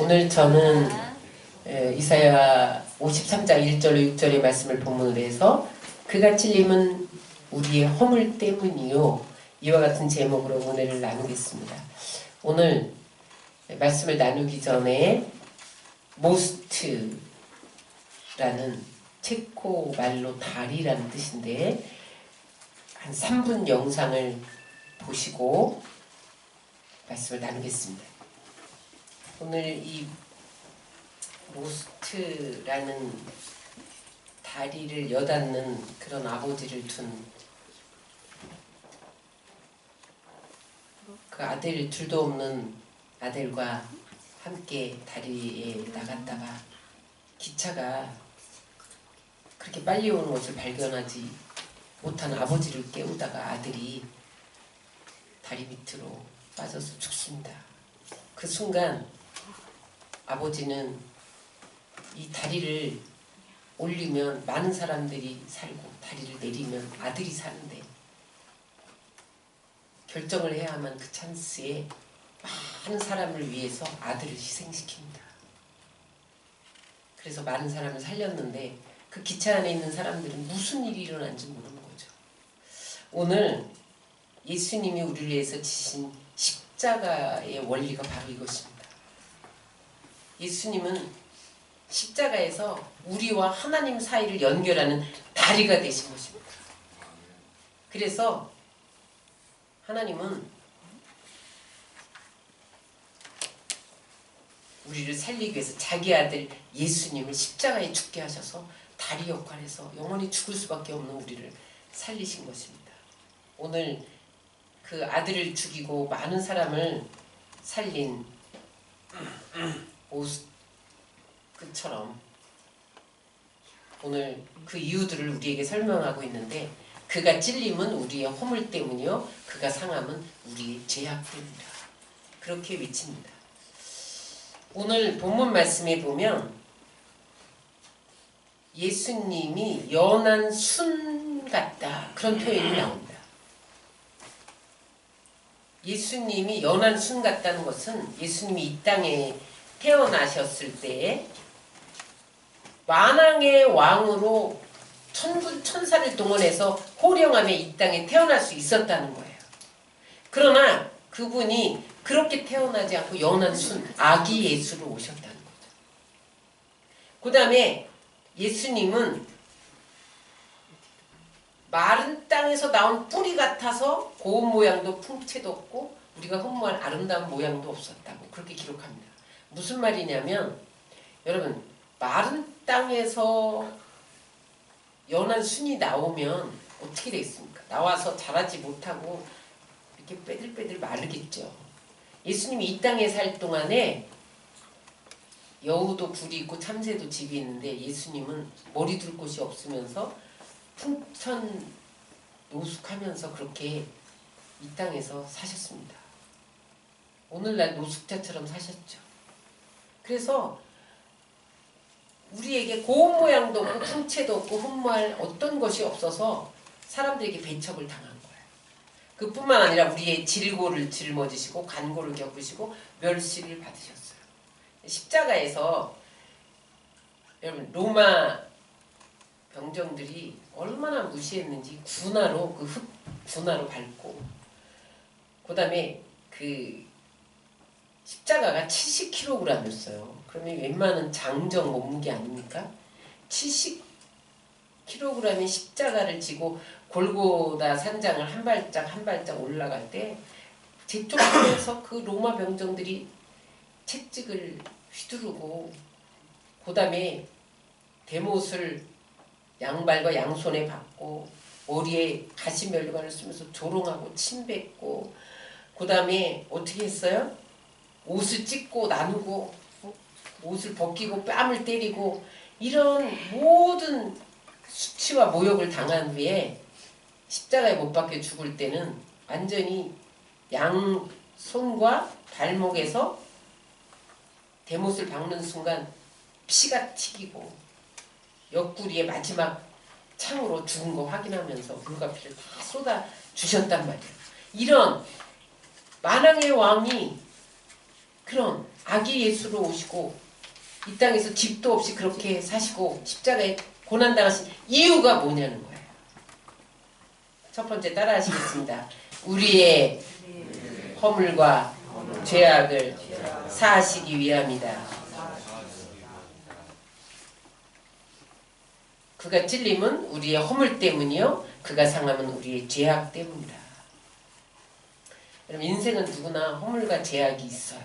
오늘 저는 이사야 53장 1절로 6절의 말씀을 본문으로 해서 그가 찔림은 우리의 허물 때문이요, 이와 같은 제목으로 은혜를 나누겠습니다. 오늘 말씀을 나누기 전에 모스트라는 체코 말로 다리라는 뜻인데 한 3분 영상을 보시고 말씀을 나누겠습니다. 오늘 이 모스트라는 다리를 여닫는 그런 아버지를 둔 그 아들, 둘도 없는 아들과 함께 다리에 나갔다가 기차가 그렇게 빨리 오는 것을 발견하지 못한 아버지를 깨우다가 아들이 다리 밑으로 빠져서 죽습니다. 그 순간 아버지는 이 다리를 올리면 많은 사람들이 살고 다리를 내리면 아들이 사는데 결정을 해야만 그 찬스에 많은 사람을 위해서 아들을 희생시킵니다. 그래서 많은 사람을 살렸는데 그 기차 안에 있는 사람들은 무슨 일이 일어난지 모르는 거죠. 오늘 예수님이 우리를 위해서 지신 십자가의 원리가 바로 이것입니다. 예수님은 십자가에서 우리와 하나님 사이를 연결하는 다리가 되신 것입니다. 그래서 하나님은 우리를 살리기 위해서 자기 아들 예수님을 십자가에 죽게 하셔서 다리 역할에서 영원히 죽을 수밖에 없는 우리를 살리신 것입니다. 오늘 그 아들을 죽이고 많은 사람을 살린 모스크처럼 오늘 그 이유들을 우리에게 설명하고 있는데, 그가 찔림은 우리의 허물 때문이요, 그가 상함은 우리의 죄악 때문이다, 그렇게 외칩니다. 오늘 본문 말씀에 보면 예수님이 연한 순 같다, 그런 표현이 나옵니다. 예수님이 연한 순 같다는 것은 예수님이 이 땅에 태어나셨을 때에 만왕의 왕으로 천군 천사를 동원해서 호령하며 이 땅에 태어날 수 있었다는 거예요. 그러나 그분이 그렇게 태어나지 않고 연한 순 아기 예수로 오셨다는 거죠. 그 다음에 예수님은 마른 땅에서 나온 뿌리 같아서 고운 모양도 풍채도 없고 우리가 흠모할 아름다운 모양도 없었다고 그렇게 기록합니다. 무슨 말이냐면, 여러분, 마른 땅에서 연한 순이 나오면 어떻게 되겠습니까? 나와서 자라지 못하고 이렇게 빼들빼들 마르겠죠. 예수님이 이 땅에 살 동안에 여우도 굴이 있고 참새도 집이 있는데 예수님은 머리 둘 곳이 없으면서 풍천 노숙하면서 그렇게 이 땅에서 사셨습니다. 오늘날 노숙자처럼 사셨죠. 그래서 우리에게 고운 모양도 없고 풍채도 없고 흠모할 어떤 것이 없어서 사람들에게 배척을 당한 거예요. 그뿐만 아니라 우리의 질고를 짊어지시고 간고를 겪으시고 멸시를 받으셨어요. 십자가에서 여러분, 로마 병정들이 얼마나 무시했는지 군화로 군화로 밟고, 그 다음에 그 십자가가 70kg이었어요. 그러면 웬만한 장정 몸무게 아닙니까? 70kg의 십자가를 지고 골고다 산장을 한 발짝 한 발짝 올라갈 때 재촉하면서 그 로마 병정들이 채찍을 휘두르고, 그 다음에 대못을 양발과 양손에 박고 머리에 가시면류관을 쓰면서 조롱하고 침뱉고, 그 다음에 어떻게 했어요? 옷을 찢고 나누고 옷을 벗기고 뺨을 때리고 이런 모든 수치와 모욕을 당한 후에 십자가에 못 박혀 죽을 때는 완전히 양손과 발목에서 대못을 박는 순간 피가 튀기고 옆구리에 마지막 창으로 죽은 거 확인하면서 물과 피를 다 쏟아 주셨단 말이에요. 이런 만왕의 왕이 그런 아기 예수로 오시고 이 땅에서 집도 없이 그렇게 사시고 십자가에 고난당하신 이유가 뭐냐는 거예요. 첫 번째 따라 하시겠습니다. 우리의 허물과 죄악을 사하시기 위함이다. 그가 찔림은 우리의 허물 때문이요 그가 상함은 우리의 죄악 때문이다. 여러분 인생은 누구나 허물과 죄악이 있어요.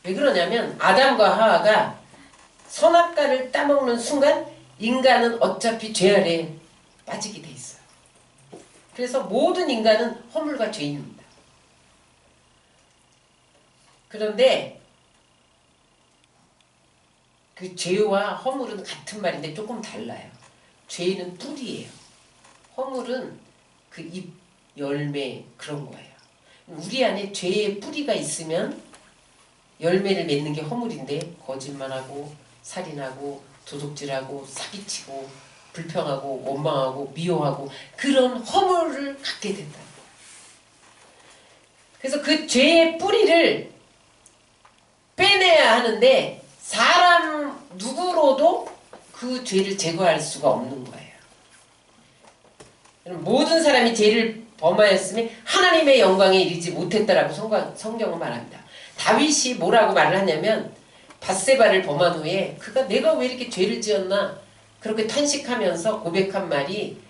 왜 그러냐면 아담과 하와가 선악과를 따먹는 순간 인간은 어차피 죄 아래에 빠지게 돼 있어요. 그래서 모든 인간은 허물과 죄인입니다. 그런데 그 죄와 허물은 같은 말인데 조금 달라요. 죄는 뿌리예요. 허물은 그 잎, 열매 그런 거예요. 우리 안에 죄의 뿌리가 있으면 열매를 맺는 게 허물인데 거짓말하고 살인하고 도둑질하고 사기치고 불평하고 원망하고 미워하고 그런 허물을 갖게 된다. 그래서 그 죄의 뿌리를 빼내야 하는데 사람 누구로도 그 죄를 제거할 수가 없는 거예요. 모든 사람이 죄를 범하였으니 하나님의 영광에 이르지 못했다라고 성경은 말합니다. 다윗이 뭐라고 말을 하냐면 밧세바를 범한 후에 그가 내가 왜 이렇게 죄를 지었나 그렇게 탄식하면서 고백한 말이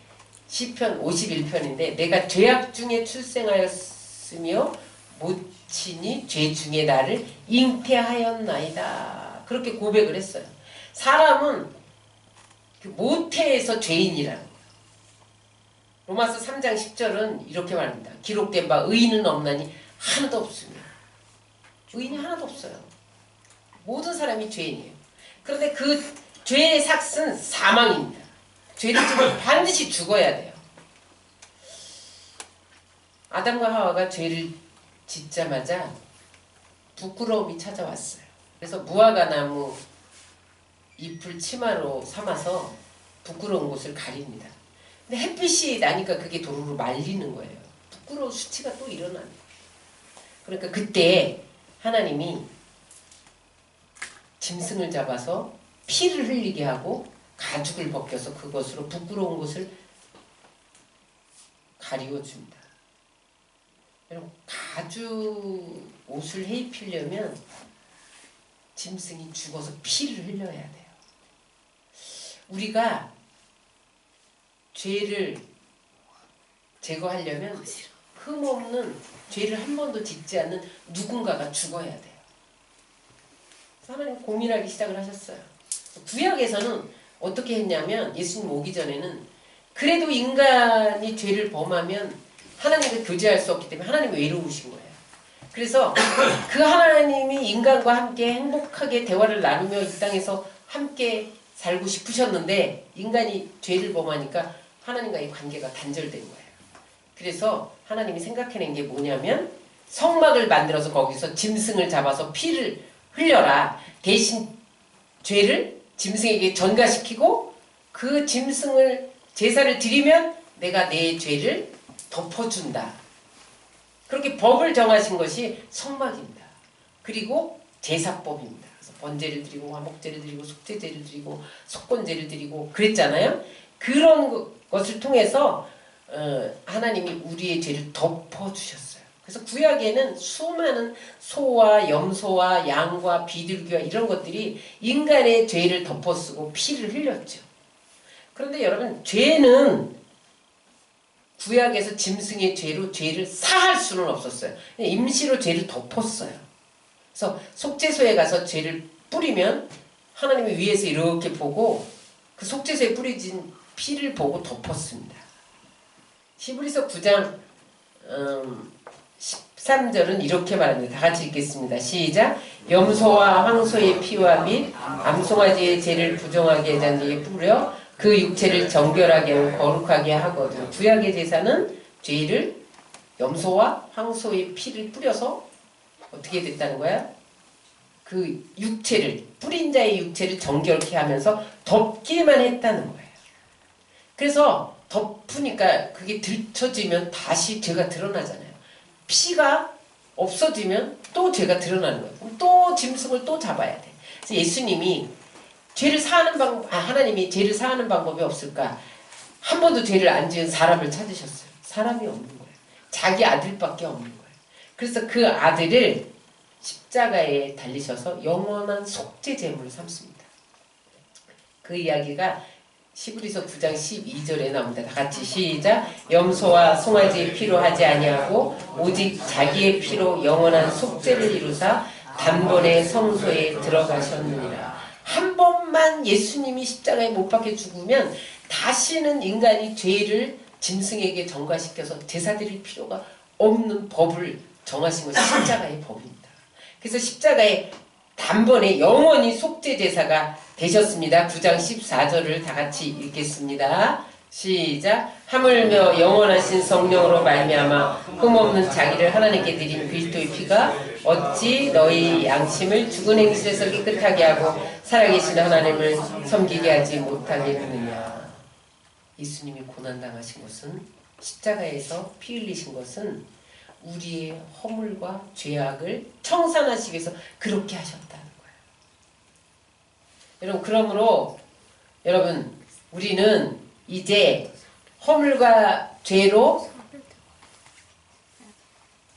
시편 51편인데 내가 죄악 중에 출생하였으며 모친이 죄 중에 나를 잉태하였나이다. 그렇게 고백을 했어요. 사람은 그 모태에서 죄인이라는 거예요. 로마서 3장 10절은 이렇게 말합니다. 기록된 바 의인은 없나니 하나도 없으며 의인이 하나도 없어요. 모든 사람이 죄인이에요. 그런데 그 죄의 삭은 사망입니다. 죄를 지면 반드시 죽어야 돼요. 아담과 하와가 죄를 짓자마자 부끄러움이 찾아왔어요. 그래서 무화과 나무 잎을 치마로 삼아서 부끄러운 곳을 가립니다. 근데 햇빛이 나니까 그게 도로로 말리는 거예요. 부끄러운 수치가 또 일어나는 거예요. 그러니까 그때 하나님이 짐승을 잡아서 피를 흘리게 하고 가죽을 벗겨서 그것으로 부끄러운 곳을 가리워줍니다. 여러분 가죽 옷을 해입히려면 짐승이 죽어서 피를 흘려야 돼요. 우리가 죄를 제거하려면 흠없는 죄를 한 번도 짓지 않는 누군가가 죽어야 돼요. 하나님 고민하기 시작을 하셨어요. 구약에서는 어떻게 했냐면 예수님 오기 전에는 그래도 인간이 죄를 범하면 하나님과 교제할 수 없기 때문에 하나님이 외로우신 거예요. 그래서 그 하나님이 인간과 함께 행복하게 대화를 나누며 이 땅에서 함께 살고 싶으셨는데 인간이 죄를 범하니까 하나님과의 관계가 단절된 거예요. 그래서 하나님이 생각해낸 게 뭐냐면 성막을 만들어서 거기서 짐승을 잡아서 피를 흘려라. 대신 죄를 짐승에게 전가시키고 그 짐승을 제사를 드리면 내가 내 죄를 덮어준다. 그렇게 법을 정하신 것이 성막입니다. 그리고 제사법입니다. 그래서 번제를 드리고 화목제를 드리고 속죄제를 드리고 속건제를 드리고 그랬잖아요. 그런 것을 통해서 하나님이 우리의 죄를 덮어주셨어요. 그래서 구약에는 수많은 소와 염소와 양과 비둘기와 이런 것들이 인간의 죄를 덮어쓰고 피를 흘렸죠. 그런데 여러분 죄는 구약에서 짐승의 죄로 죄를 사할 수는 없었어요. 임시로 죄를 덮었어요. 그래서 속죄소에 가서 죄를 뿌리면 하나님이 위에서 이렇게 보고 그 속죄소에 뿌려진 피를 보고 덮었습니다. 히브리서 9장 13절은 이렇게 말합니다. 다 같이 읽겠습니다. 시작. 염소와 황소의 피와 및 암송아지의 죄를 부정하게 한 자에게 뿌려 그 육체를 정결하게 하고 거룩하게 하거든. 구약의 제사는 죄를 염소와 황소의 피를 뿌려서 어떻게 됐다는 거야? 그 육체를 뿌린 자의 육체를 정결케 하면서 덮기만 했다는 거예요. 그래서 덮으니까 그게 들춰지면 다시 죄가 드러나잖아요. 피가 없어지면 또 죄가 드러나는 거예요. 그럼 또 짐승을 또 잡아야 돼. 그래서 예수님이 죄를 사하는 하나님이 죄를 사하는 방법이 없을까? 한 번도 죄를 안 지은 사람을 찾으셨어요. 사람이 없는 거예요. 자기 아들밖에 없는 거예요. 그래서 그 아들을 십자가에 달리셔서 영원한 속죄 제물을 삼습니다. 그 이야기가 히브리서 9장 12절에 나옵니다. 다 같이 시작. 염소와 송아지의 피로 하지 아니하고 오직 자기의 피로 영원한 속죄를 이루사 단번에 성소에 들어가셨느니라. 한 번만 예수님이 십자가에 못 박혀 죽으면 다시는 인간이 죄를 짐승에게 전가시켜서 제사 드릴 필요가 없는 법을 정하신 것이 십자가의 법입니다. 그래서 십자가에 단번에 영원히 속죄 제사가 되셨습니다. 9장 14절을 다 같이 읽겠습니다. 시작. 하물며 영원하신 성령으로 말미암아 흠없는 자기를 하나님께 드린 그리스도의 피가 어찌 너희 양심을 죽은 행실에서 깨끗하게 하고 살아계신 하나님을 섬기게 하지 못하겠느냐. 예수님이 고난당하신 것은, 십자가에서 피 흘리신 것은 우리의 허물과 죄악을 청산하시기 위해서 그렇게 하셨다는 거예요. 여러분, 그러므로 여러분, 우리는 이제 허물과 죄로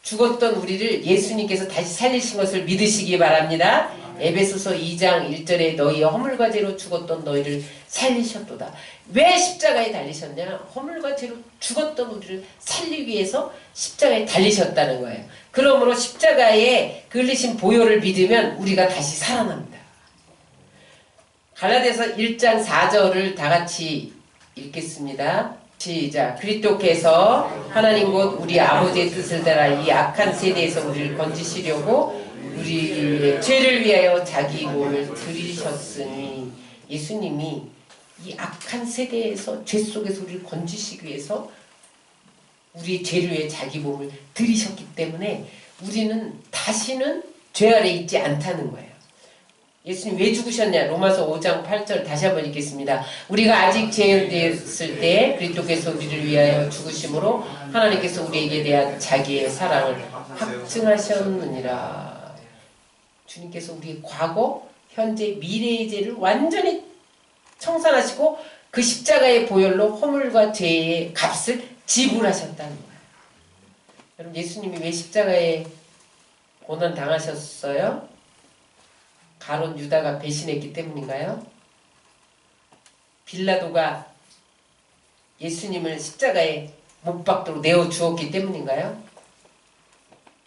죽었던 우리를 예수님께서 다시 살리신 것을 믿으시기 바랍니다. 에베소서 2장 1절에 너희의 허물과 죄로 죽었던 너희를 살리셨도다. 왜 십자가에 달리셨냐? 허물과 죄로 죽었던 우리를 살리기 위해서 십자가에 달리셨다는 거예요. 그러므로 십자가에 그 흘리신 보혈을 믿으면 우리가 다시 살아납니다. 갈라디아서 1장 4절을 다 같이 읽겠습니다. 시작. 그리스도께서 하나님 곧 우리 아버지의 뜻을 따라 이 악한 세대에서 우리를 건지시려고 우리의 죄를 위하여 자기 몸을 들이셨으니, 예수님이 이 악한 세대에서 죄 속에서 우리를 건지시기 위해서 우리의 죄를 위해 자기 몸을 들이셨기 때문에 우리는 다시는 죄 아래 있지 않다는 거예요. 예수님 왜 죽으셨냐? 로마서 5장 8절 다시 한번 읽겠습니다. 우리가 아직 죄인되었을 때 그리스도께서 우리를 위하여 죽으심으로 하나님께서 우리에게 대한 자기의 사랑을 확증하셨느니라. 주님께서 우리의 과거, 현재, 미래의 죄를 완전히 청산하시고 그 십자가의 보혈로 허물과 죄의 값을 지불하셨다는 거예요. 여러분, 예수님이 왜 십자가에 고난 당하셨어요? 가룟 유다가 배신했기 때문인가요? 빌라도가 예수님을 십자가에 못 박도록 내어 주었기 때문인가요?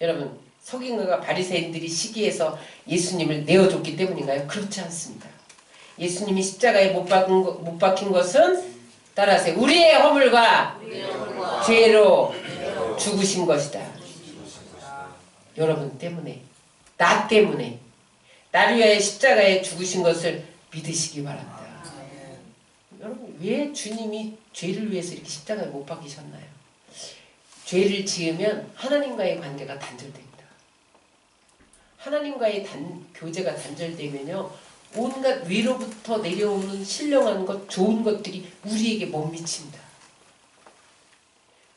여러분, 서기관과 바리새인들이 시기해서 예수님을 내어줬기 때문인가요? 그렇지 않습니다. 예수님이 십자가에 못 박힌 것은 따라하세요. 우리의 허물과 죄로 죽으신 것이다. 여러분 때문에, 나 때문에, 나를 위하여 십자가에 죽으신 것을 믿으시기 바랍니다. 여러분, 왜 주님이 죄를 위해서 이렇게 십자가에 못 박히셨나요? 죄를 지으면 하나님과의 관계가 단절됩니다. 하나님과의 교제가 단절되면요, 온갖 위로부터 내려오는 신령한 것, 좋은 것들이 우리에게 못 미칩니다.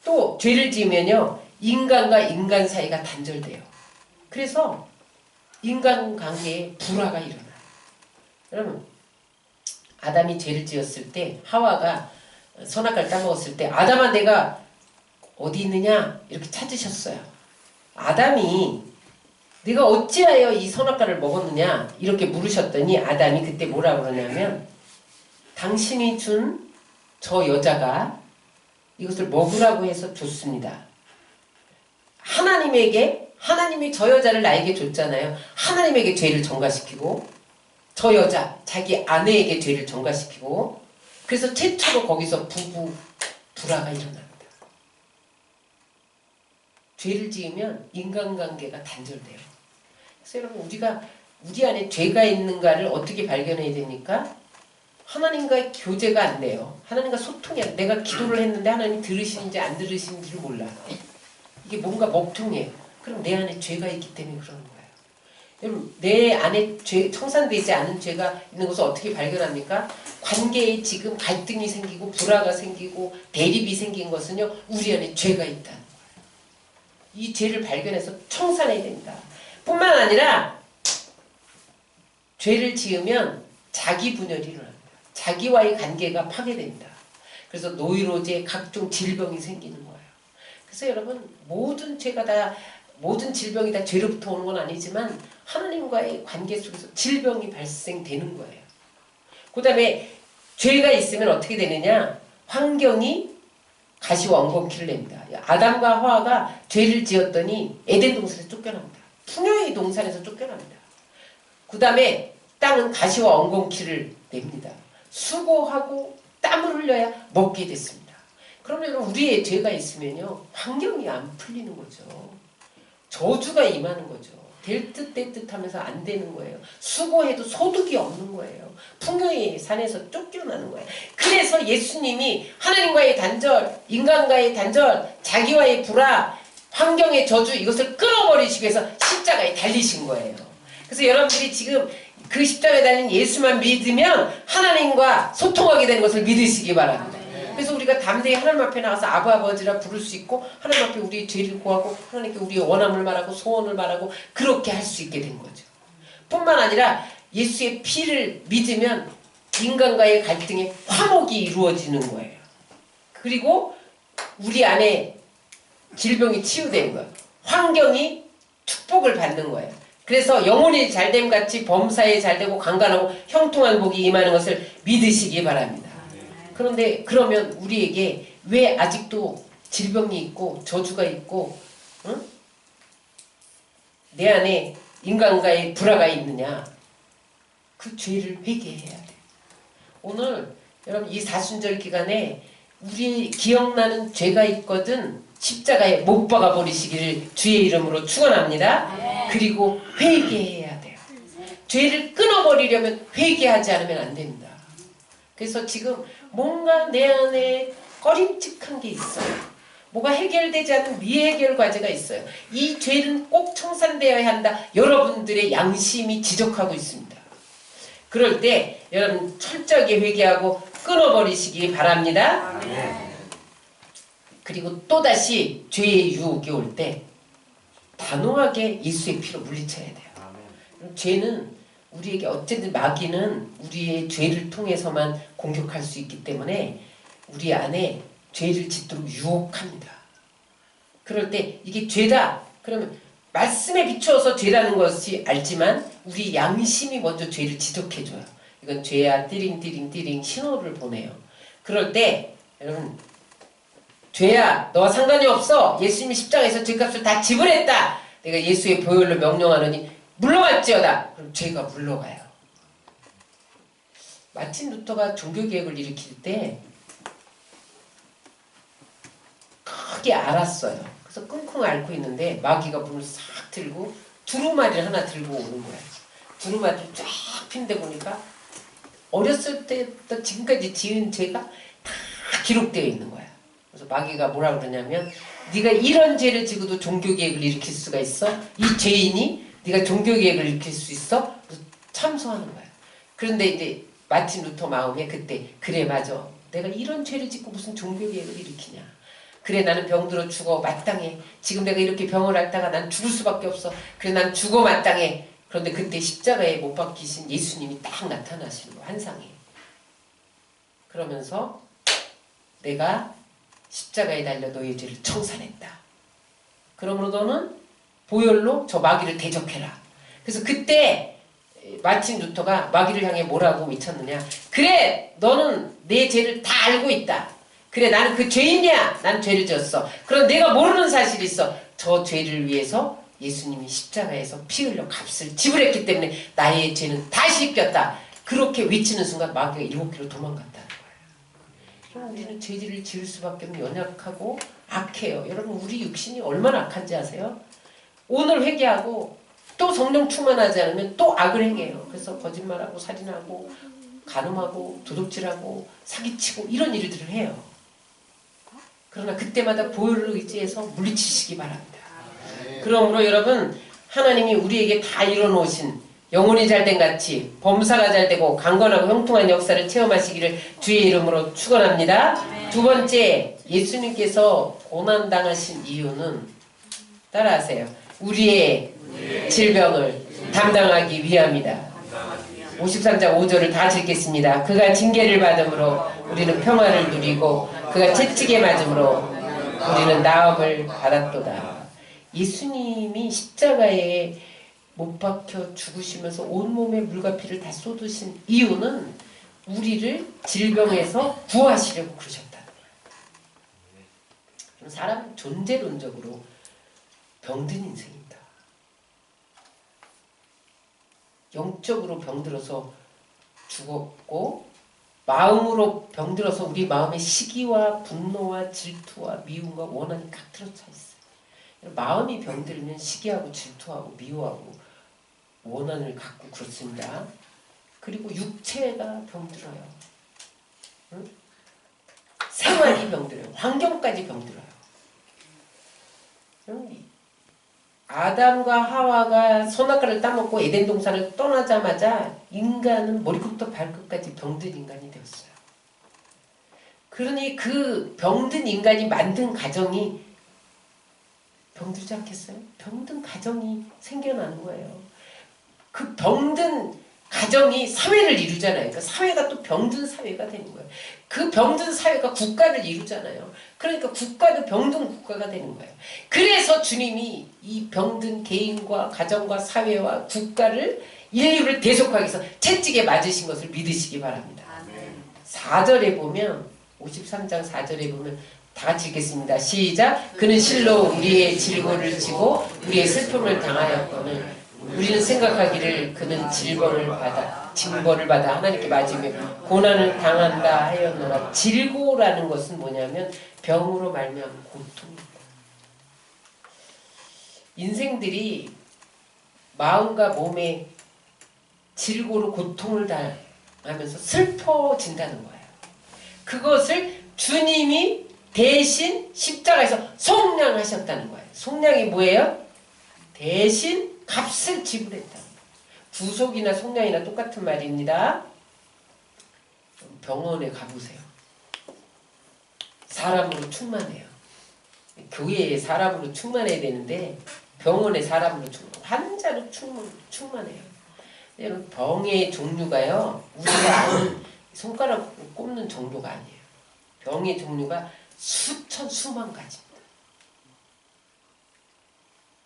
또 죄를 지으면요, 인간과 인간 사이가 단절돼요. 그래서 인간관계에 불화가 일어나요. 여러분, 아담이 죄를 지었을 때, 하와가 선악과를 따먹었을 때, 아담아 내가 어디 있느냐? 이렇게 찾으셨어요. 아담이 네가 어찌하여 이 선악과를 먹었느냐? 이렇게 물으셨더니 아담이 그때 뭐라 그러냐면, 당신이 준 저 여자가 이것을 먹으라고 해서 줬습니다. 하나님이 저 여자를 나에게 줬잖아요. 하나님에게 죄를 전가시키고, 저 여자, 자기 아내에게 죄를 전가시키고, 그래서 최초로 거기서 부부 불화가 일어납니다. 죄를 지으면 인간관계가 단절돼요. 그래서 여러분, 우리 안에 죄가 있는가를 어떻게 발견해야 됩니까? 하나님과의 교제가 안 돼요. 하나님과 소통이 안 돼요. 내가 기도를 했는데 하나님 들으시는지 안 들으시는지를 몰라. 이게 뭔가 먹통해요. 그럼 내 안에 죄가 있기 때문에 그러는 거예요. 여러분, 내 안에 청산되지 않은 죄가 있는 것을 어떻게 발견합니까? 관계에 지금 갈등이 생기고 불화가 생기고 대립이 생긴 것은요, 우리 안에 죄가 있다는 거예요. 이 죄를 발견해서 청산해야 됩니다. 뿐만 아니라 죄를 지으면 자기 분열이 일어납니다. 자기와의 관계가 파괴됩니다. 그래서 노이로제 각종 질병이 생기는 거예요. 그래서 여러분 모든 죄가 다 모든 질병이 다 죄로부터 오는 건 아니지만 하나님과의 관계 속에서 질병이 발생되는 거예요. 그 다음에 죄가 있으면 어떻게 되느냐? 환경이 가시와 엉겅퀴를 냅니다. 아담과 하와가 죄를 지었더니 에덴 동산에서 쫓겨납니다. 풍요의 동산에서 쫓겨납니다. 그 다음에 땅은 가시와 엉겅퀴를 냅니다. 수고하고 땀을 흘려야 먹게 됐습니다. 그러면 우리의 죄가 있으면요 환경이 안 풀리는 거죠. 저주가 임하는 거죠. 될 듯 될 듯 하면서 안 되는 거예요. 수고해도 소득이 없는 거예요. 풍요의 산에서 쫓겨나는 거예요. 그래서 예수님이 하나님과의 단절, 인간과의 단절, 자기와의 불화, 환경의 저주 이것을 끊어버리시기 위해서 십자가에 달리신 거예요. 그래서 여러분들이 지금 그 십자가에 달린 예수만 믿으면 하나님과 소통하게 되는 것을 믿으시기 바랍니다. 그래서 우리가 담대히 하나님 앞에 나가서 아버지라 부를 수 있고 하나님 앞에 우리의 죄를 구하고 하나님께 우리의 원함을 말하고 소원을 말하고 그렇게 할 수 있게 된 거죠. 뿐만 아니라 예수의 피를 믿으면 인간과의 갈등에 화목이 이루어지는 거예요. 그리고 우리 안에 질병이 치유되는 거예요. 환경이 축복을 받는 거예요. 그래서 영혼이 잘됨 같이 범사에 잘되고 강건하고 형통한 복이 임하는 것을 믿으시기 바랍니다. 그런데 그러면 우리에게 왜 아직도 질병이 있고 저주가 있고 응? 내 안에 인간과의 불화가 있느냐? 그 죄를 회개해야 돼. 오늘 여러분 이 사순절 기간에 우리 기억나는 죄가 있거든 십자가에 못 박아 버리시기를 주의 이름으로 축원합니다. 그리고 회개해야 돼요. 죄를 끊어버리려면 회개하지 않으면 안 됩니다. 그래서 지금 뭔가 내 안에 꺼림칙한 게 있어요. 뭐가 해결되지 않은 미해결 과제가 있어요. 이 죄는 꼭 청산되어야 한다. 여러분들의 양심이 지적하고 있습니다. 그럴 때 여러분 철저하게 회개하고 끊어버리시기 바랍니다. 그리고 또다시 죄의 유혹이 올 때 단호하게 예수의 피로 물리쳐야 돼요. 죄는 우리에게 어쨌든 마귀는 우리의 죄를 통해서만 공격할 수 있기 때문에 우리 안에 죄를 짓도록 유혹합니다. 그럴 때 이게 죄다 그러면 말씀에 비추어서 죄라는 것이 알지만 우리 양심이 먼저 죄를 지적해줘요. 이건 죄야 띠링띠링띠링 신호를 보내요. 그럴 때 여러분 죄야 너와 상관이 없어. 예수님이 십자가에서 죄값을 다 지불했다. 내가 예수의 보혈로 명령하노니 물러갈지어다. 그럼 죄가 물러가요. 마틴 루터가 종교개혁을 일으킬 때 크게 알았어요. 그래서 끙끙 앓고 있는데 마귀가 문을 싹 들고 두루마리를 하나 들고 오는 거예요. 두루마리를 쫙 핀데 보니까 어렸을 때부터 지금까지 지은 죄가 다 기록되어 있는 거야. 그래서 마귀가 뭐라 그러냐면 네가 이런 죄를 지고도 종교개혁을 일으킬 수가 있어? 이 죄인이 네가 종교개혁을 일으킬 수 있어? 그래서 참소하는 거야. 그런데 이제 마틴 루터 마음에 그때 그래 맞아. 내가 이런 죄를 짓고 무슨 종교개혁을 일으키냐. 그래 나는 병들어 죽어 마땅해. 지금 내가 이렇게 병을 앓다가 난 죽을 수밖에 없어. 그래 난 죽어 마땅해. 그런데 그때 십자가에 못 박히신 예수님이 딱 나타나시는 거야. 환상에. 그러면서 내가 십자가에 달려 너의 죄를 청산했다. 그러므로 너는 보혈로 저 마귀를 대적해라. 그래서 그때 마틴 루터가 마귀를 향해 뭐라고 외쳤느냐. 그래 너는 내 죄를 다 알고 있다. 그래 나는 그 죄인이야. 난 죄를 지었어. 그럼 내가 모르는 사실이 있어. 저 죄를 위해서 예수님이 십자가에서 피 흘려 값을 지불했기 때문에 나의 죄는 다 씻겼다. 그렇게 외치는 순간 마귀가 7km 도망갔다는 거예요. 우리는 죄를 지을 수밖에 없는 연약하고 악해요. 여러분 우리 육신이 얼마나 악한지 아세요? 오늘 회개하고 또 성령 충만하지 않으면 또 악을 행해요. 그래서 거짓말하고 살인하고 간음하고 도둑질하고 사기치고 이런 일들을 해요. 그러나 그때마다 보혈을 의지해서 물리치시기 바랍니다. 그러므로 여러분 하나님이 우리에게 다 이뤄놓으신 영혼이 잘된 같이 범사가 잘되고 강건하고 형통한 역사를 체험하시기를 주의 이름으로 축원합니다. 두 번째 예수님께서 고난당하신 이유는 따라하세요. 우리의 질병을 담당하기 위함이다. 53장 5절을 다 읽겠습니다. 그가 징계를 받음으로 우리는 평화를 누리고 그가 채찍에 맞음으로 우리는 나음을 받았도다. 예수님이 십자가에 못 박혀 죽으시면서 온몸에 물과 피를 다 쏟으신 이유는 우리를 질병에서 구하시려고 그러셨다는 거예요. 그럼 사람은 존재론적으로 병든 인생입니다. 영적으로 병들어서 죽었고 마음으로 병들어서 우리 마음에 시기와 분노와 질투와 미움과 원한이 각 들어차 있어요. 마음이 병들면 시기하고 질투하고 미워하고 원한을 갖고 그렇습니다. 그리고 육체가 병들어요. 응? 생활이 병들어요. 환경까지 병들어요. 아담과 하와가 선악과를 따먹고 에덴 동산을 떠나자마자 인간은 머리끝부터 발끝까지 병든 인간이 되었어요. 그러니 그 병든 인간이 만든 가정이 병들지 않겠어요? 병든 가정이 생겨나는 거예요. 그 병든 가정이 사회를 이루잖아요. 그러니까 사회가 또 병든 사회가 되는 거예요. 그 병든 사회가 국가를 이루잖아요. 그러니까 국가도 병든 국가가 되는 거예요. 그래서 주님이 이 병든 개인과 가정과 사회와 국가를 인류를 대속하기 위해서 채찍에 맞으신 것을 믿으시기 바랍니다. 4절에 보면 53장 4절에 보면 다 같이 읽겠습니다. 시작. 그는 실로 우리의 질고를 지고 우리의 슬픔을 당하였거늘 우리는 생각하기를 그는 징벌을 받아 하나님께 맞으며 고난을 당한다 하였노라. 질고라는 것은 뭐냐면 병으로 말미암은 고통입니다. 인생들이 마음과 몸에 질고로 고통을 당하면서 슬퍼진다는 거예요. 그것을 주님이 대신 십자가에서 속량하셨다는 거예요. 속량이 뭐예요? 대신 값을 지불했다. 구속이나 속량이나 똑같은 말입니다. 병원에 가보세요. 사람으로 충만해요. 교회에 사람으로 충만해야 되는데 병원에 사람으로 환자로 충만해요. 여러분 병의 종류가요. 우리가 아는 손가락으로 꼽는 정도가 아니에요. 병의 종류가 수천 수만 가지입니다.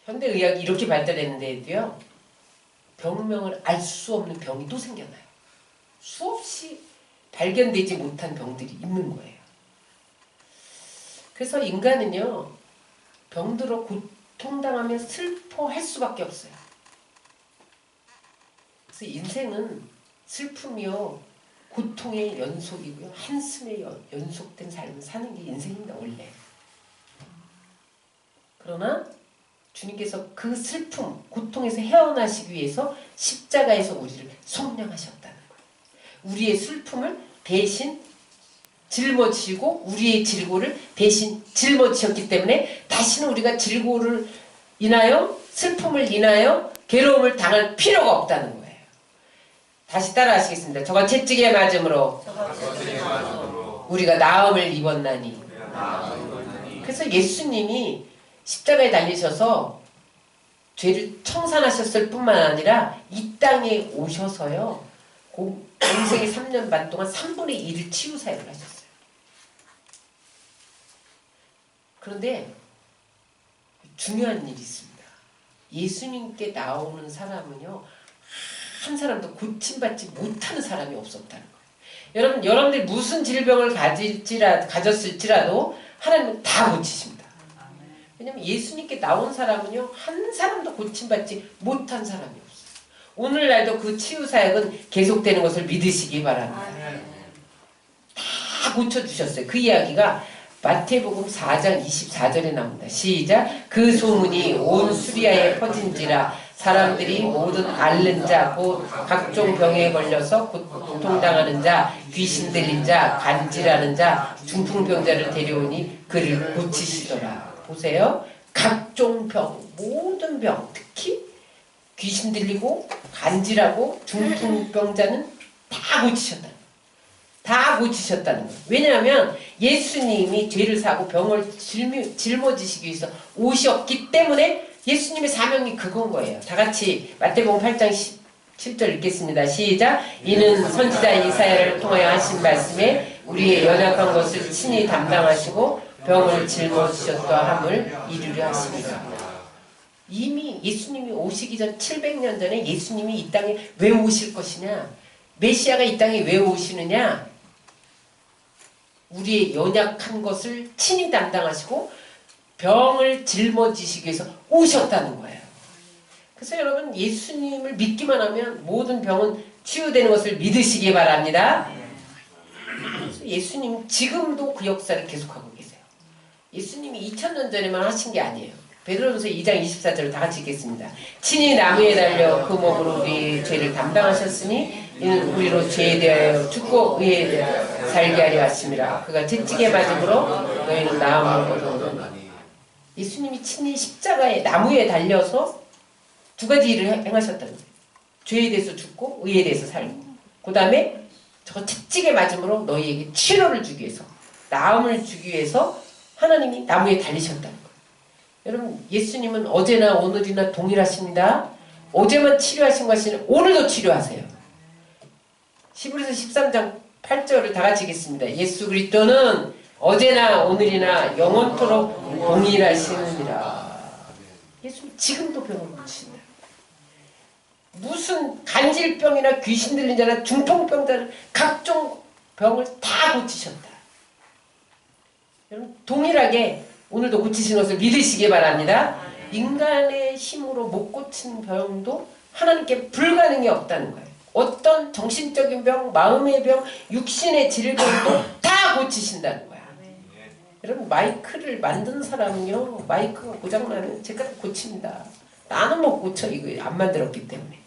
현대의학이 이렇게 발달했는데도요. 병명을 알 수 없는 병이 또 생겨나요. 수없이 발견되지 못한 병들이 있는 거예요. 그래서 인간은요. 병들어 고통당하면 슬퍼할 수밖에 없어요. 그래서 인생은 슬픔이요. 고통의 연속이고요. 한숨에 연속된 삶을 사는 게 인생입니다. 원래. 그러나 주님께서 그 슬픔, 고통에서 헤어나시기 위해서 십자가에서 우리를 속량하셨다는 거예요. 우리의 슬픔을 대신 짊어지시고 우리의 질고를 대신 짊어지셨기 때문에 다시는 우리가 질고를 인하여 슬픔을 인하여 괴로움을 당할 필요가 없다는 거예요. 다시 따라하시겠습니다. 저가 채찍에 맞음으로 우리가 나음을 입었나니. 그래서 예수님이 십자가에 달리셔서 죄를 청산하셨을 뿐만 아니라 이 땅에 오셔서요. 공생의 3년 반 동안 3분의 1을 치유 사역을 하셨어요. 그런데 중요한 일이 있습니다. 예수님께 나오는 사람은요. 한 사람도 고침받지 못하는 사람이 없었다는 거예요. 여러분들 무슨 질병을 가졌을지라도 하나님은 다 고치십니다. 왜냐면 예수님께 나온 사람은요. 한 사람도 고침받지 못한 사람이 없어요. 오늘날도 그 치유사역은 계속되는 것을 믿으시기 바랍니다. 다 고쳐주셨어요. 그 이야기가 마태복음 4장 24절에 나옵니다. 시작. 그 소문이 온 수리아에 퍼진지라 사람들이 모든 앓는 자 곧 각종 병에 걸려서 고통당하는 자 귀신 들린 자 간질하는 자 중풍병자를 데려오니 그를 고치시더라. 보세요. 각종 병, 모든 병, 특히 귀신 들리고 간질하고 중풍병자는 다 고치셨다. 다 고치셨다는 거예요. 왜냐하면 예수님이 죄를 사고 병을 짊어지시기 위해서 오셨기 때문에 예수님의 사명이 그건 거예요. 다 같이 마태복음 8장 7절 읽겠습니다. 시작. 이는 선지자 이사야를 통하여 하신 말씀에 우리의 연약한 것을 친히 담당하시고 병을 짊어지셨다 함을 이루려 하십니다. 이미 예수님이 오시기 전 700년 전에 예수님이 이 땅에 왜 오실 것이냐, 메시아가 이 땅에 왜 오시느냐, 우리의 연약한 것을 친히 담당하시고 병을 짊어지시기 위해서 오셨다는 거예요. 그래서 여러분 예수님을 믿기만 하면 모든 병은 치유되는 것을 믿으시기 바랍니다. 그래서 예수님 지금도 그 역사를 계속하고 계세요. 예수님이 2000년 전에만 하신 게 아니에요. 베드로전서 2장 24절을 다 같이 읽겠습니다. 친히 나무에 달려 그 몸으로 우리 죄를 담당하셨으니 이는 우리로 죄에 대하여 죽고 의에 대하여 살게 하려 하심이라. 그가 채찍에 맞음으로 너희는 나음을 얻어오는. 예수님이 친히 십자가에 나무에 달려서 두 가지 일을 행하셨다는 거예요. 죄에 대해서 죽고 의에 대해서 살고, 그 다음에 저 채찍에 맞음으로 너희에게 치료를 주기 위해서, 나음을 주기 위해서 하나님이 나무에 달리셨다는 거예요. 여러분 예수님은 어제나 오늘이나 동일하십니다. 어제만 치료하신 것이 아니라 오늘도 치료하세요. 히브리서 13장 8절을 다 같이 읽겠습니다. 예수 그리스도는 어제나 오늘이나 영원토록 동일하시느니라. 예수님 지금도 병을 고치신다. 무슨 간질병이나 귀신 들린 자나 중풍병자나 각종 병을 다 고치셨다. 여러분 동일하게 오늘도 고치신 것을 믿으시기 바랍니다. 인간의 힘으로 못 고친 병도 하나님께 불가능이 없다는 거예요. 어떤 정신적인 병, 마음의 병, 육신의 질병도 다 고치신다는 거야. 여러분 마이크를 만든 사람은요, 마이크가 고장나면 제가 고칩니다. 나는 못 고쳐. 이거 안 만들었기 때문에.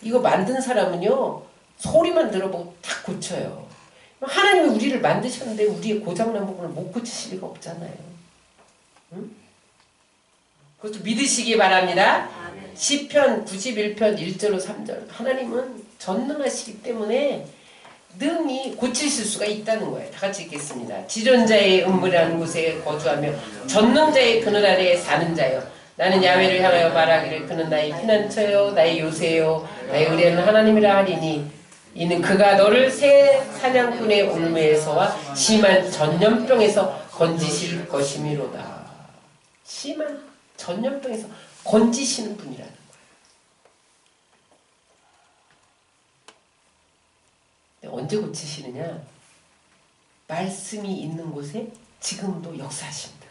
이거 만든 사람은요, 소리만 들어보고 다 고쳐요. 하나님이 우리를 만드셨는데 우리의 고장난 부분을 못 고치실 리가 없잖아요. 응? 그것도 믿으시기 바랍니다. 시편 91편 1절로 3절. 하나님은 전능하시기 때문에 능히 고치실 수가 있다는 거예요. 다 같이 읽겠습니다. 지존자의 음부라는 곳에 거주하며 전능자의 그늘 아래에 사는 자여, 나는 야훼를 향하여 말하기를 그는 나의 피난처요 나의 요새요 나의 의뢰는 하나님이라 하리니 이는 그가 너를 새 사냥꾼의 올무에서와 심한 전염병에서 건지실 것이미로다. 심한 전염병에서 건지시는 분이라는 거예요. 언제 고치시느냐? 말씀이 있는 곳에 지금도 역사하십니다.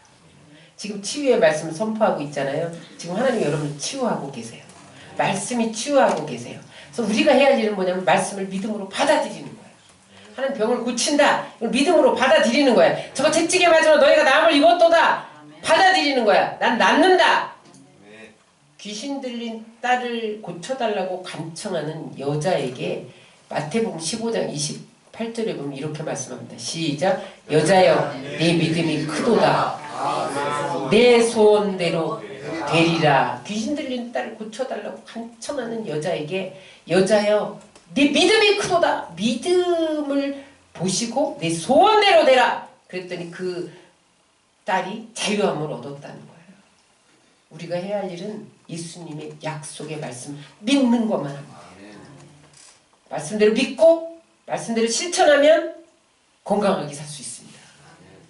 지금 치유의 말씀을 선포하고 있잖아요. 지금 하나님 여러분을 치유하고 계세요. 말씀이 치유하고 계세요. 그래서 우리가 해야 할 일은 뭐냐면 말씀을 믿음으로 받아들이는 거예요. 하나님 병을 고친다. 이걸 믿음으로 받아들이는 거야. 저거 채찍에 맞으면 너희가 나음을 입었도다. 받아들이는 거야. 난 낫는다. 귀신 들린 딸을 고쳐달라고 간청하는 여자에게 마태복음 15장 28절에 보면 이렇게 말씀합니다. 시작. 여자여 네 믿음이 크도다. 내 소원대로 되리라. 귀신 들린 딸을 고쳐달라고 간청하는 여자에게 여자여 네 믿음이 크도다. 믿음을 보시고 내 소원대로 되라. 그랬더니 그 딸이 자유함을 얻었다는 거예요. 우리가 해야 할 일은 예수님의 약속의 말씀 믿는 것만 합니다. 말씀대로 믿고 말씀대로 실천하면 건강하게 살 수 있습니다.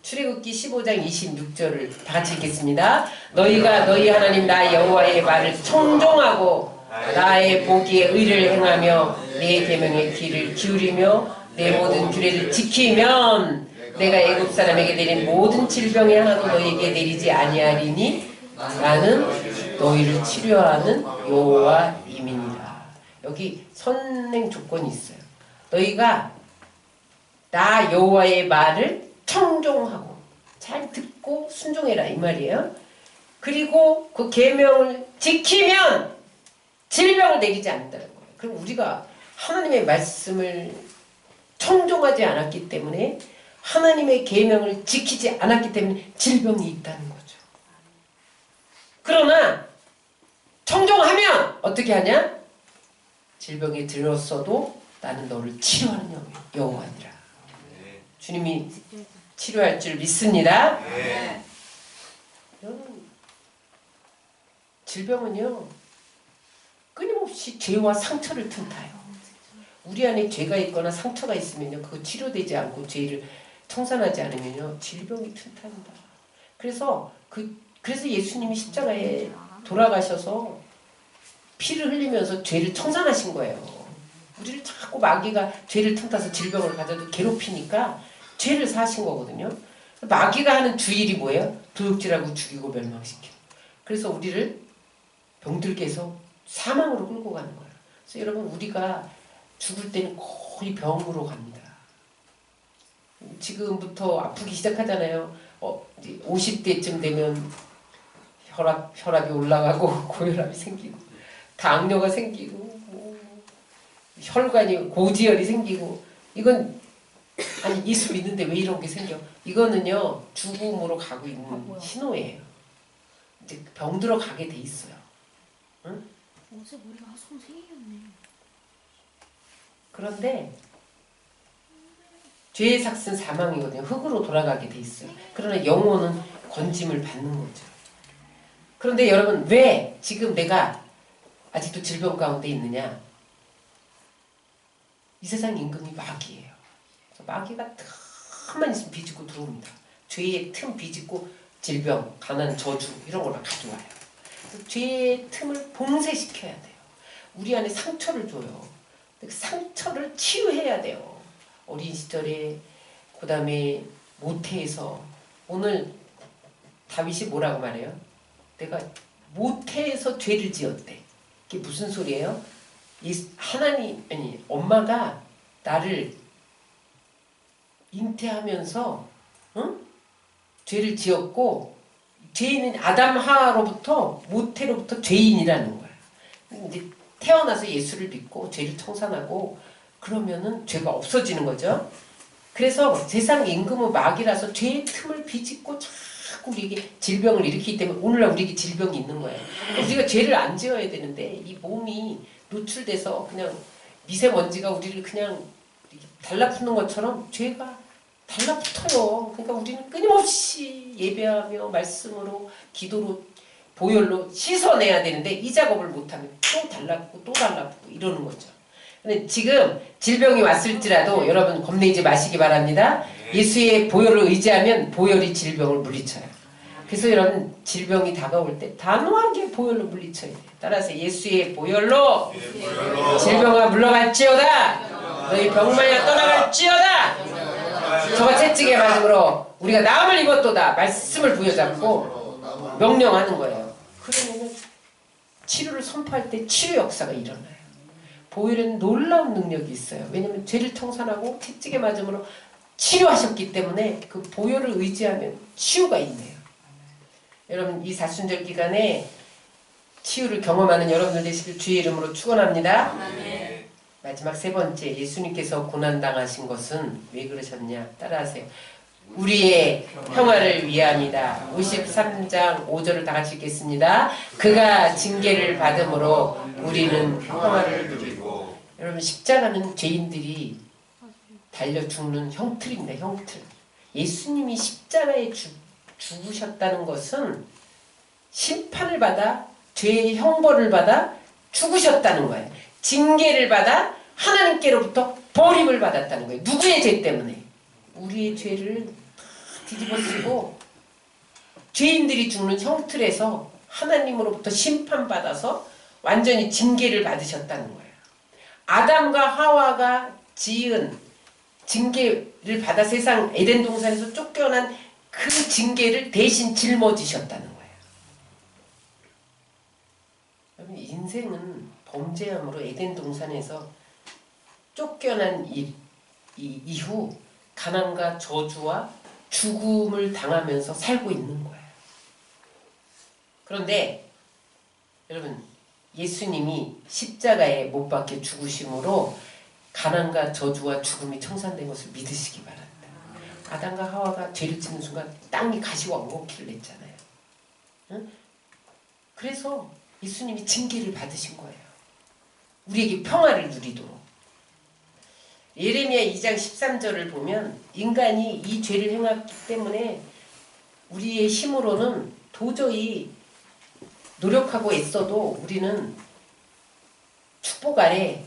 출애굽기 15장 26절을 다 같이 읽겠습니다. 너희가 너희 하나님 나 여호와의 말을 청종하고 나의 보기에 의를 행하며 내 계명의 귀를 기울이며 내 모든 규례를 지키면 내가 애굽 사람에게 내린 모든 질병이 하나도 너희에게 내리지 아니하리니 나는 너희를 치료하는 여호와임이니라. 여기 선행 조건이 있어요. 너희가 나 여호와의 말을 청종하고 잘 듣고 순종해라 이 말이에요. 그리고 그 계명을 지키면 질병을 내리지 않는다는 거예요. 그럼 우리가 하나님의 말씀을 청종하지 않았기 때문에 하나님의 계명을 지키지 않았기 때문에 질병이 있다는 거죠. 그러나 청종하면 어떻게 하냐? 질병이 들었어도 나는 너를 치료하는 여호와니라. 주님이 치료할 줄 믿습니다. 여러분, 질병은요 끊임없이 죄와 상처를 틈타요. 우리 안에 죄가 있거나 상처가 있으면요 그거 치료되지 않고 죄를 청산하지 않으면요 질병이 틈탑니다. 그래서 예수님이 십자가에 돌아가셔서 피를 흘리면서 죄를 청산하신 거예요. 우리를 자꾸 마귀가 죄를 틈타서 질병을 가져도 괴롭히니까 죄를 사신 거거든요. 마귀가 하는 주일이 뭐예요? 도둑질하고 죽이고 멸망시켜. 그래서 우리를 병들게 해서 사망으로 끌고 가는 거예요. 그래서 여러분 우리가 죽을 때는 거의 병으로 갑니다. 지금부터 아프기 시작하잖아요. 50대쯤 되면 혈압이 올라가고 고혈압이 생기고 당뇨가 생기고 혈관이 고지혈이 생기고 이건 아니 예수 믿는데 왜 이런 게 생겨? 이거는요 죽음으로 가고 있는 신호예요. 이제 병들어 가게 돼 있어요. 응? 어제 머리가 손 3개였네. 그런데 죄의 삭은 사망이거든요. 흙으로 돌아가게 돼 있어요. 그러나 영혼은 건짐을 받는 거죠. 그런데 여러분 왜 지금 내가 아직도 질병 가운데 있느냐? 이 세상 임금이 마귀예요. 마귀가 틈만 있으면 비집고 들어옵니다. 죄의 틈 비집고 질병, 가난, 저주 이런 걸 가져와요. 죄의 틈을 봉쇄시켜야 돼요. 우리 안에 상처를 줘요. 그 상처를 치유해야 돼요. 어린 시절에 그 다음에 모태에서 오늘 다윗이 뭐라고 말해요? 내가 모태에서 죄를 지었대. 그게 무슨 소리예요? 엄마가 나를 잉태하면서 죄를 지었고 죄인은 아담 하와로부터 모태로부터 죄인이라는 거야. 이제 태어나서 예수를 믿고 죄를 청산하고 그러면은 죄가 없어지는 거죠. 그래서 세상 임금은 마귀라서 죄의 틈을 비집고 자꾸 우리에게 질병을 일으키기 때문에 오늘날 우리에게 질병이 있는 거예요. 우리가 죄를 안 지어야 되는데 이 몸이 노출돼서 그냥 미세먼지가 우리를 그냥 달라붙는 것처럼 죄가 달라붙어요. 그러니까 우리는 끊임없이 예배하며 말씀으로 기도로 보혈로 씻어내야 되는데 이 작업을 못하면 또 달라붙고 또 달라붙고 이러는 거죠. 근데 지금 질병이 왔을지라도 여러분 겁내지 마시기 바랍니다. 예수의 보혈을 의지하면 보혈이 질병을 물리쳐요. 그래서 여러분 질병이 다가올 때 단호하게 보혈로 물리쳐야 돼요. 따라서 예수의 보혈로 질병아 물러갈지어다. 너희 병마야 떠나갈지어다. 저가 채찍에 맞음으로 우리가 나음을 입었도다. 말씀을 부여잡고 명령하는 거예요. 그러면 치료를 선포할 때 치유 역사가 일어나요. 보혈에는 놀라운 능력이 있어요. 왜냐하면 죄를 청산하고 채찍에 맞음으로 치료하셨기 때문에 그 보혈을 의지하면 치유가 있네요. 여러분 이 사순절 기간에 치유를 경험하는 여러분들 되시길 주의 이름으로 축원합니다. 마지막 세 번째, 예수님께서 고난당하신 것은 왜 그러셨냐? 따라하세요. 우리의 평화를 위함이다. 53장 5절을 다 같이 읽겠습니다. 그가 징계를 받음으로 우리는 평화를 누리고. 여러분 십자가는 죄인들이 달려 죽는 형틀입니다. 형틀. 예수님이 십자가에 죽으셨다는 것은 심판을 받아 죄의 형벌을 받아 죽으셨다는 거예요. 징계를 받아 하나님께로부터 버림을 받았다는 거예요. 누구의 죄 때문에? 우리의 죄를 뒤집어쓰고 죄인들이 죽는 형틀에서 하나님으로부터 심판받아서 완전히 징계를 받으셨다는 거예요. 아담과 하와가 지은 징계를 받아 세상 에덴 동산에서 쫓겨난 그 징계를 대신 짊어지셨다는 거예요. 여러분 인생은 범죄함으로 에덴 동산에서 쫓겨난 이후 가난과 저주와 죽음을 당하면서 살고 있는 거예요. 그런데 여러분 예수님이 십자가에 못 박혀 죽으심으로 가난과 저주와 죽음이 청산된 것을 믿으시기 바랍니다. 아담과 하와가 죄를 짓는 순간 땅이 가시와 엉겅퀴를 냈잖아요. 응? 그래서 예수님이 징계를 받으신 거예요. 우리에게 평화를 누리도록. 예레미야 2장 13절을 보면 인간이 이 죄를 행했기 때문에 우리의 힘으로는 도저히 노력하고 애써도 우리는 축복 아래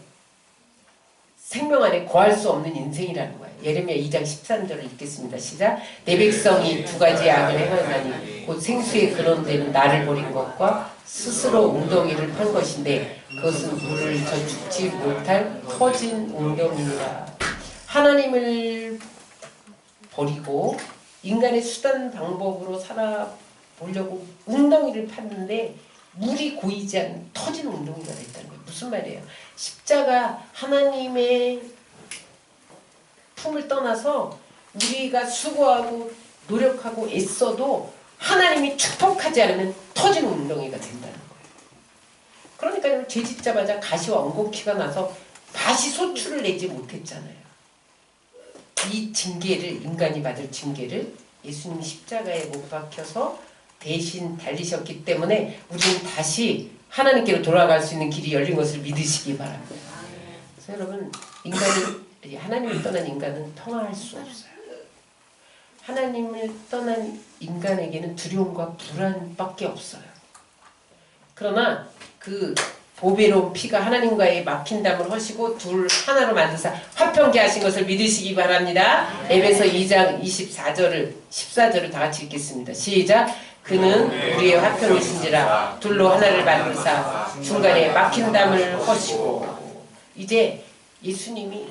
생명 안에 거할 수 없는 인생이라는 거예요. 예레미야 2장 13절을 읽겠습니다. 시작. 내 백성이 두 가지 악을 행하나니 곧 생수의 근원되는 나를 버린 것과 스스로 웅덩이를 판 것인데 그것은 물을 저축지 못할 터진 웅덩이니라. 하나님을 버리고 인간의 수단 방법으로 살아보려고 웅덩이를 팠는데 물이 고이지 않는 터진 웅덩이가 됐다는 거예요. 무슨 말이에요? 십자가 하나님의 품을 떠나서 우리가 수고하고 노력하고 애써도 하나님이 축복하지 않으면 터진 웅덩이가 된다는 거예요. 그러니까 죄 짓자마자 가시와 엉겅퀴가 나서 다시 소출을 내지 못했잖아요. 이 징계를, 인간이 받을 징계를 예수님이 십자가에 못 박혀서 대신 달리셨기 때문에 우리는 다시 하나님께로 돌아갈 수 있는 길이 열린 것을 믿으시기 바랍니다. 그래서 여러분, 하나님을 떠난 인간은 평화할 수 없어요. 하나님을 떠난 인간에게는 두려움과 불안밖에 없어요. 그러나 그 보배로운 피가 하나님과의 막힌 담을 허시고 둘 하나로 만드사 화평케 하신 것을 믿으시기 바랍니다. 에베소 2장 24절을 14절을 다 같이 읽겠습니다. 시작. 그는 우리의 화평이신지라 둘로 하나를 만드사 중간에 막힌 담을 허시고. 이제 예수님이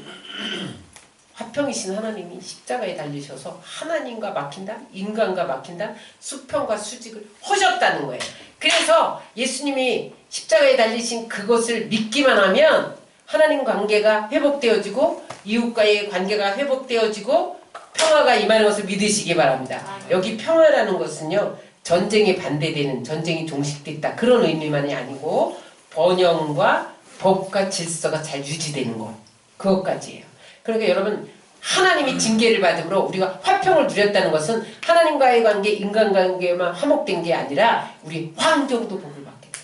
화평이신 하나님이 십자가에 달리셔서 하나님과 막힌 담, 인간과 막힌 담, 수평과 수직을 허셨다는 거예요. 그래서 예수님이 십자가에 달리신 그것을 믿기만 하면 하나님 관계가 회복되어지고 이웃과의 관계가 회복되어지고 평화가 임하는 것을 믿으시기 바랍니다. 여기 평화라는 것은요, 전쟁에 반대되는, 전쟁이 종식됐다 그런 의미만이 아니고 번영과 법과 질서가 잘 유지되는 것, 그것까지예요. 그러니까 여러분, 하나님이 징계를 받음으로 우리가 화평을 누렸다는 것은 하나님과의 관계, 인간관계만 화목된 게 아니라 우리 환경도 복을 받게 된다.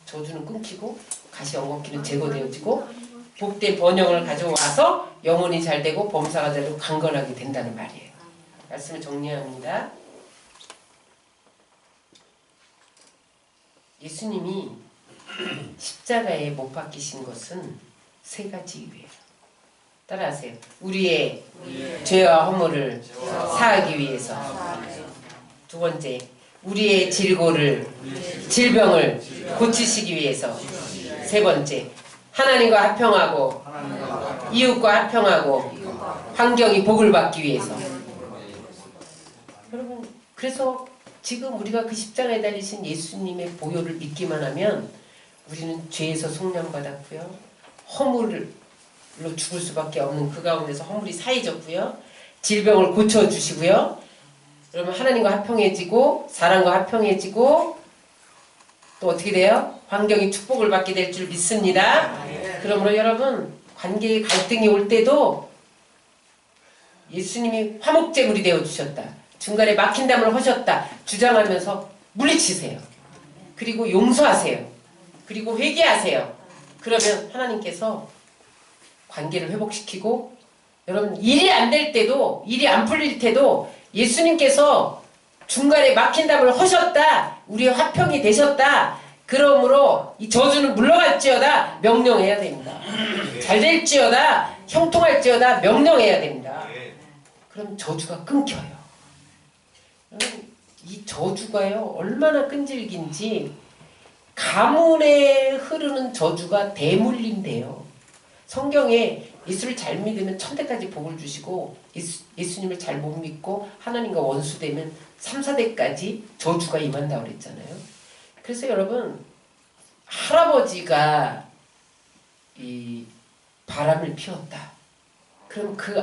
저주는 끊기고 가시 엉겅퀴는 제거되어지고 복된 번영을 가져와서 영혼이 잘 되고 범사가 잘 되고 강건하게 된다는 말이에요. 말씀을 정리합니다. 예수님이 십자가에 못 박히신 것은 세 가지 이유예요. 따라하세요. 우리의 죄와 허물을 사하기 위해서. 두 번째, 우리의 질병을 고치시기 위해서. 세 번째, 하나님과 화평하고 이웃과 화평하고 환경이 복을 받기 위해서. 여러분, 그래서 지금 우리가 그 십자가에 달리신 예수님의 보혈을 믿기만 하면 우리는 죄에서 속량받았고요, 허물로 죽을 수밖에 없는 그 가운데서 허물이 사해졌고요, 질병을 고쳐주시고요, 그러면 하나님과 화평해지고 사람과 화평해지고 또 어떻게 돼요? 환경이 축복을 받게 될 줄 믿습니다. 그러므로 여러분, 관계에 갈등이 올 때도 예수님이 화목제물이 되어주셨다, 중간에 막힌 담을 허셨다 주장하면서 물리치세요. 그리고 용서하세요. 그리고 회개하세요. 그러면 하나님께서 관계를 회복시키고, 여러분, 일이 안 될 때도, 일이 안 풀릴 때도 예수님께서 중간에 막힌 담을 허셨다, 우리의 화평이 되셨다, 그러므로 이 저주는 물러갈지어다 명령해야 됩니다. 잘 될지어다, 형통할지어다 명령해야 됩니다. 그럼 저주가 끊겨요. 이 저주가요, 얼마나 끈질긴지, 가문에 흐르는 저주가 대물림돼요. 성경에 예수를 잘 믿으면 천대까지 복을 주시고, 예수님을 잘 못 믿고 하나님과 원수되면 3, 4대까지 저주가 임한다고 그랬잖아요. 그래서 여러분, 할아버지가 이 바람을 피웠다, 그럼 그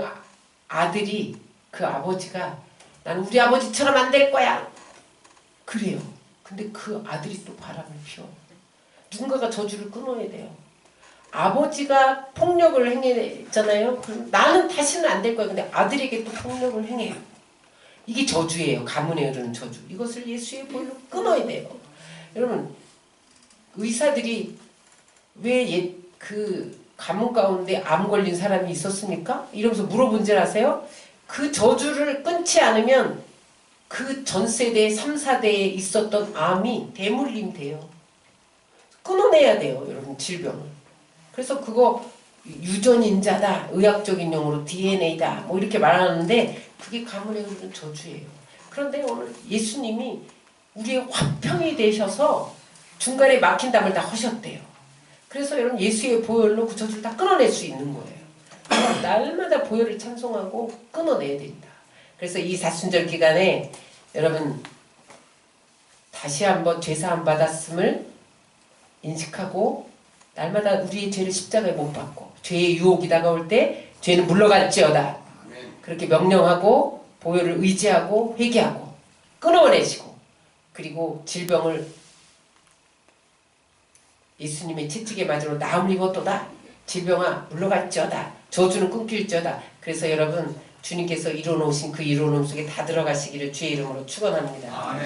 아들이, 그 아버지가 나는 우리 아버지처럼 안 될 거야 그래요. 근데 그 아들이 또 바람을 피워. 누군가가 저주를 끊어야 돼요. 아버지가 폭력을 행했잖아요. 그럼 나는 다시는 안 될 거야. 근데 아들에게 또 폭력을 행해요. 이게 저주예요. 가문에 흐르는 저주. 이것을 예수의 보혈로 끊어야 돼요. 여러분, 의사들이 왜 그 가문 가운데 암 걸린 사람이 있었습니까? 이러면서 물어본 줄 아세요? 그 저주를 끊지 않으면 그 전 세대 3, 4대에 있었던 암이 대물림 돼요. 끊어내야 돼요, 여러분, 질병을. 그래서 그거 유전인자다, 의학적인 용어로 DNA다, 뭐 이렇게 말하는데 그게 가문에 흐르는 저주예요. 그런데 오늘 예수님이 우리의 화평이 되셔서 중간에 막힌 담을 다 하셨대요. 그래서 여러분 예수의 보혈로 그 저주를 다 끊어낼 수 있는 거예요. 그래서 날마다 보혈을 찬송하고 끊어내야 된다. 그래서 이 사순절 기간에 여러분 다시 한번 죄사함 받았음을 인식하고 날마다 우리의 죄를 십자가에 못 박고 죄의 유혹이 다가올 때 죄는 물러갈지어다. 그렇게 명령하고 보혈을 의지하고 회개하고 끊어내시고 그리고 질병을 예수님의 채찍에 맞으러 나음을 입었도다. 질병아 물러갈지어다. 저주는 끊길지어다. 그래서 여러분 주님께서 이뤄놓으신 그 이뤄놓음 속에 다 들어가시기를 주의 이름으로 축원합니다.